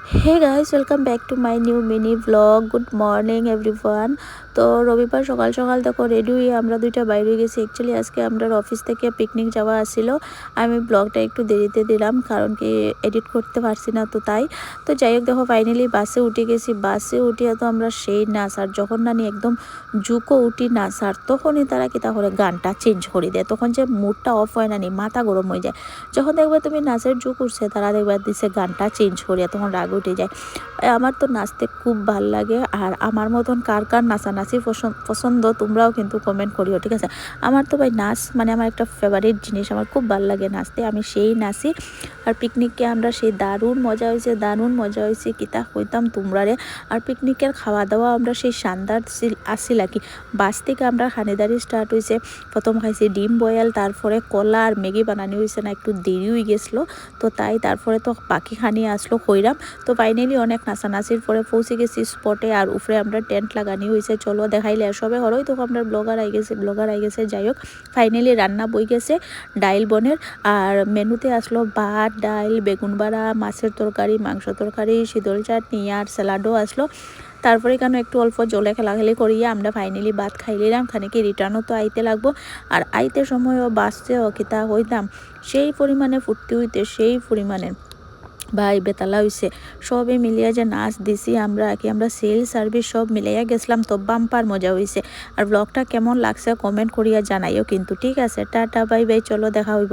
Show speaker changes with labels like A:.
A: Hey guys, welcome back to my new mini vlog. Good morning everyone. তো রবিবার সকাল সকাল দেখো রেডি হয়ে আমরা দুইটা বাইরে গেছি। অ্যাকচুয়ালি আজকে আমরা অফিস থেকে পিকনিক যাওয়া আসছিল। আমি ব্লগটা একটু দেরিতে দিলাম কারণ কি এডিট করতে পারছি না, তো তাই। তো যাই হোক দেখো ফাইনালি বাসে উঠে গেছি। বাসে উঠিয়া তো আমরা সেই নাচ, আর যখন নানি একদম জুকো উঠি নাচ, আর তখনই তারা কি তাহলে গানটা চেঞ্জ করে দেয়। তখন যে মুডটা অফ হয় নানি, মাথা গরম হয়ে যায়। যখন দেখবে তুমি নাচের জুক উঠছে, তারা দেখবে দিছে গানটা চেঞ্জ করিয়া, তখন রাগ উঠে যায়। আমার তো নাচতে খুব ভাল লাগে। আর আমার মতন কার কার নাচানাচি পছন্দ তোমরাও কিন্তু কমেন্ট করিও, ঠিক আছে। আমার তো ভাই নাচ মানে আমার একটা ফেভারিট জিনিস, আমার খুব ভাল লাগে নাচতে, আমি সেই নাচি। আর পিকনিকে আমরা সেই দারুণ মজা হয়েছে কিতা হইতাম তোমরারে। আর পিকনিকের খাওয়া দাওয়া আমরা সেই শানদার আসিল আর কি। বাস থেকে আমরা খানিদারি স্টার্ট হয়েছে। প্রথম খাইছি ডিম বয়েল, তারপরে কলা আর ম্যাগি বানানো হয়েছে না, একটু দেরি হয়ে গেছিলো, তো তাই তারপরে তো বাকি খানি আসলো কইরাম। তো ফাইনালি অনেক নাচানাচির পরে পৌঁছে গেছি স্পটে। আর উপরে আমরা টেন্ট লাগানি হয়েছে, চলো দেখাইলে সবে হরই তো আমরা ব্লগার আই গেছে। যাই হোক ফাইনালি রান্না বই গেছে ডাইল বনের। আর মেনুতে আসলো ভাত, ডাইল, বেগুন বাড়া, মাছের তরকারি, মাংস তরকারি, শীতল চাটনি আর স্যালাডও আসলো। তারপরে কেন একটু অল্প জলে খেলাখেলি করিয়ে আমরা ফাইনালি ভাত খাইলাম। খানিকে রিটার্নও তো আইতে লাগবো। আর আইতে সময়ও বাসছেও কিতা হইতাম সেই পরিমাণে ফুর্তি হইতে, সেই পরিমাণে ভাই বেতালা হইছে। সবে মিলিয়া যে নাচ দিছি আমরা কি, আমরা সেল সার্ভিস সব মিলাইয়া গেছিলাম, তো বাম্পার মজা হইছে। আর ব্লগটা কেমন লাগছে কমেন্ট করিয়া জানাইও কিন্তু, ঠিক আছে। টাটা বাই বাই, চলো দেখা হইব।